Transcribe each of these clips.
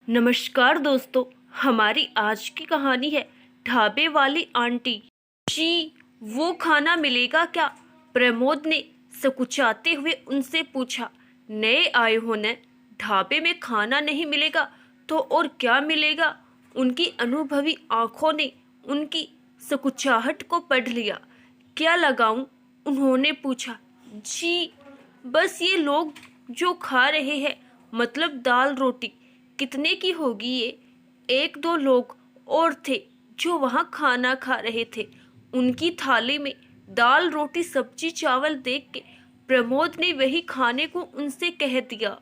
नमस्कार दोस्तों। हमारी आज की कहानी है ढाबे वाली आंटी। जी, वो खाना मिलेगा क्या? प्रमोद ने सकुचाते हुए उनसे पूछा। नए आए हो न, ढाबे में खाना नहीं मिलेगा तो और क्या मिलेगा? उनकी अनुभवी आंखों ने उनकी सकुचाहट को पढ़ लिया। क्या लगाऊं? उन्होंने पूछा। जी, बस ये लोग जो खा रहे हैं, मतलब दाल रोटी। कितने की होगी ये? एक दो लोग और थे जो वहाँ खाना खा रहे थे। उनकी थाली में दाल रोटी सब्जी चावल देख के प्रमोद ने वही खाने को उनसे कह दिया।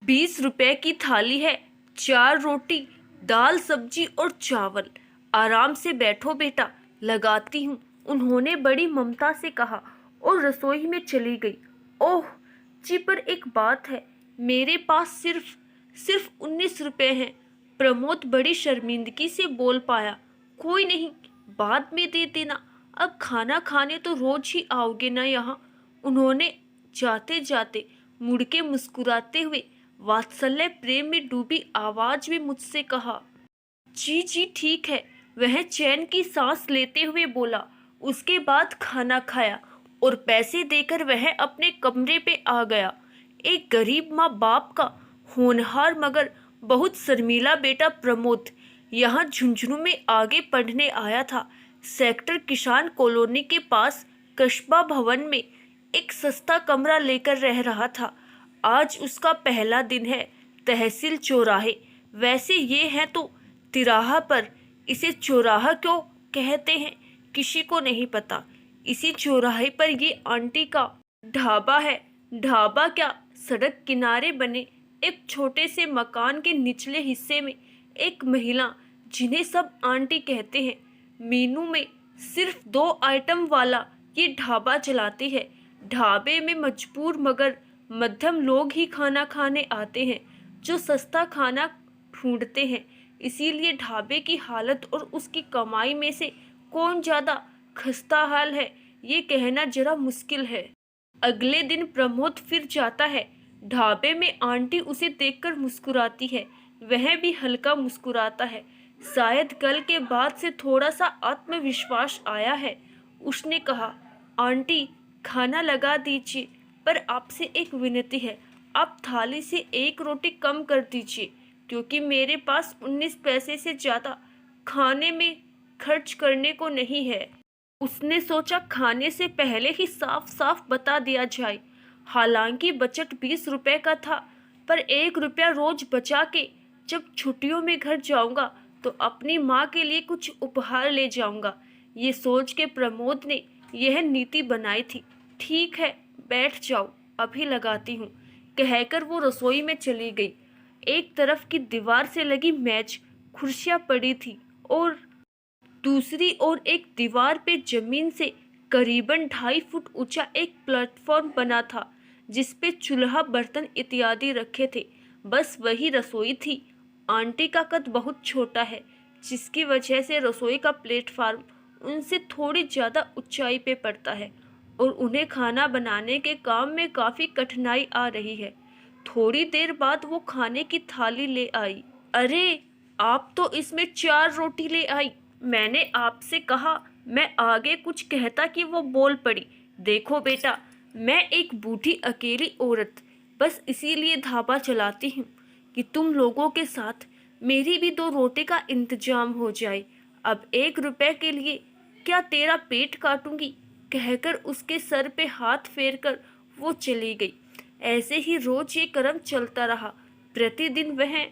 20 रुपए की थाली है, 4 रोटी, दाल सब्जी और चावल। आराम से बैठो बेटा, लगाती हूँ, उन्होंने बड़ी ममता से कहा और रसोई में चली गई। ओह जी, पर एक बात है, मेरे पास सिर्फ सिर्फ 19 रुपए हैं। प्रमोद बड़ी शर्मिंदगी से बोल पाया। कोई नहीं, बाद में दे देना, अब खाना खाने तो रोज ही आओगे ना यहाँ। उन्होंने जाते जाते मुड़ के मुस्कुराते हुए वात्सल्य प्रेम में डूबी आवाज में मुझसे कहा। जी जी ठीक है, वह चैन की सांस लेते हुए बोला। उसके बाद खाना खाया और पैसे देकर वह अपने कमरे पे आ गया। एक गरीब माँ बाप का होनहार मगर बहुत शर्मीला बेटा प्रमोद यहाँ झुंझुनू में आगे पढ़ने आया था। सेक्टर किसान कॉलोनी के पास कस्बा भवन में एक सस्ता कमरा लेकर रह रहा था। आज उसका पहला दिन है। तहसील चौराहे, वैसे ये है तो तिराहा, पर इसे चौराहा क्यों कहते हैं किसी को नहीं पता। इसी चौराहे पर ये आंटी का ढाबा है। ढाबा क्या, सड़क किनारे बने एक छोटे से मकान के निचले हिस्से में एक महिला, जिन्हें सब आंटी कहते हैं, मीनू में सिर्फ 2 आइटम वाला ये ढाबा चलाती है। ढाबे में मजबूर मगर मध्यम लोग ही खाना खाने आते हैं, जो सस्ता खाना ढूंढते हैं। इसीलिए ढाबे की हालत और उसकी कमाई में से कौन ज़्यादा खस्ता हाल है, ये कहना जरा मुश्किल है। अगले दिन प्रमोद फिर जाता है। ढाबे में आंटी उसे देखकर मुस्कुराती है। वह भी हल्का मुस्कुराता है। शायद कल के बाद से थोड़ा सा आत्मविश्वास आया है। उसने कहा, आंटी खाना लगा दीजिए, पर आपसे एक विनती है, आप थाली से 1 रोटी कम कर दीजिए, क्योंकि मेरे पास 19 पैसे से ज़्यादा खाने में खर्च करने को नहीं है। उसने सोचा खाने से पहले ही साफ साफ बता दिया जाए। हालांकि बजट 20 रुपए का था, पर 1 रुपया रोज बचा के जब छुट्टियों में घर जाऊंगा तो अपनी माँ के लिए कुछ उपहार ले जाऊंगा। ये सोच के प्रमोद ने यह नीति बनाई थी। ठीक है, बैठ जाओ, अभी लगाती हूँ, कहकर वो रसोई में चली गई। एक तरफ की दीवार से लगी मेज कुर्सियाँ पड़ी थी और दूसरी ओर एक दीवार पे जमीन से करीबन 2.5 फुट ऊंचा एक प्लेटफॉर्म बना था, जिस पे चूल्हा बर्तन इत्यादि रखे थे। बस वही रसोई थी। आंटी का कद बहुत छोटा है, जिसकी वजह से रसोई का प्लेटफार्म उनसे थोड़ी ज़्यादा ऊंचाई पे पड़ता है और उन्हें खाना बनाने के काम में काफ़ी कठिनाई आ रही है। थोड़ी देर बाद वो खाने की थाली ले आई। अरे, आप तो इसमें 4 रोटी ले आई। मैंने आपसे कहा, मैं आगे कुछ कहता कि वो बोल पड़ी। देखो बेटा, मैं एक बूढ़ी अकेली औरत, बस इसीलिए ढाबा चलाती हूँ कि तुम लोगों के साथ मेरी भी 2 रोटी का इंतजाम हो जाए। अब 1 रुपए के लिए क्या तेरा पेट काटूंगी, कहकर उसके सर पे हाथ फेरकर वो चली गई। ऐसे ही रोज ये क्रम चलता रहा। प्रतिदिन वह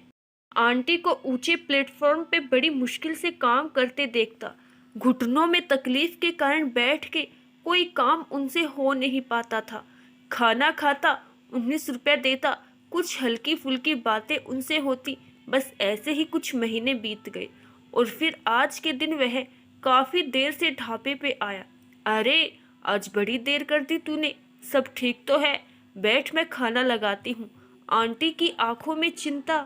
आंटी को ऊंचे प्लेटफॉर्म पे बड़ी मुश्किल से काम करते देखता। घुटनों में तकलीफ के कारण बैठ के कोई काम उनसे हो नहीं पाता था। खाना खाता, 19 रुपए देता, कुछ हल्की फुल्की बातें उनसे होती। बस ऐसे ही कुछ महीने बीत गए और फिर आज के दिन वह काफी देर से ढाबे पे आया। अरे, आज बड़ी देर कर दी तूने, सब ठीक तो है? बैठ, मैं खाना लगाती हूँ। आंटी की आंखों में चिंता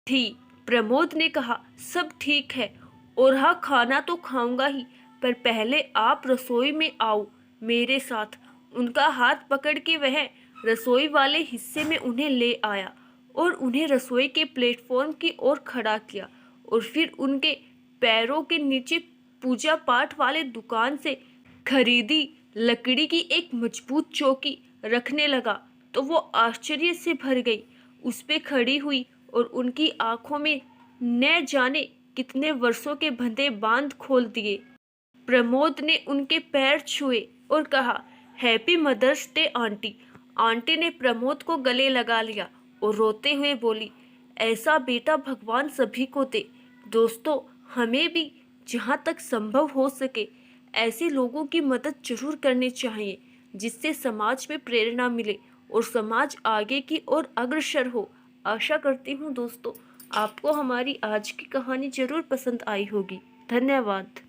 थी। प्रमोद ने कहा, सब ठीक है, और हाँ, खाना तो खाऊंगा ही, पर पहले आप रसोई में आओ मेरे साथ। उनका हाथ पकड़ के वह रसोई वाले हिस्से में उन्हें ले आया और उन्हें रसोई के प्लेटफॉर्म की ओर खड़ा किया और फिर उनके पैरों के नीचे पूजा पाठ वाले दुकान से खरीदी लकड़ी की एक मजबूत चौकी रखने लगा तो वो आश्चर्य से भर गई। उस पे खड़ी हुई और उनकी आंखों में न जाने कितने वर्षों के बंधे बांध खोल दिए। प्रमोद ने उनके पैर छुए और कहा, happy mother's day aunty. Aunty ने प्रमोद को गले लगा लिया और रोते हुए बोली, ऐसा बेटा भगवान सभी को दे। दोस्तों, हमें भी जहाँ तक संभव हो सके ऐसे लोगों की मदद जरूर करनी चाहिए जिससे समाज में प्रेरणा मिले और समाज आगे की ओर अग्रसर हो। आशा करती हूँ दोस्तों आपको हमारी आज की कहानी जरूर पसंद आई होगी। धन्यवाद।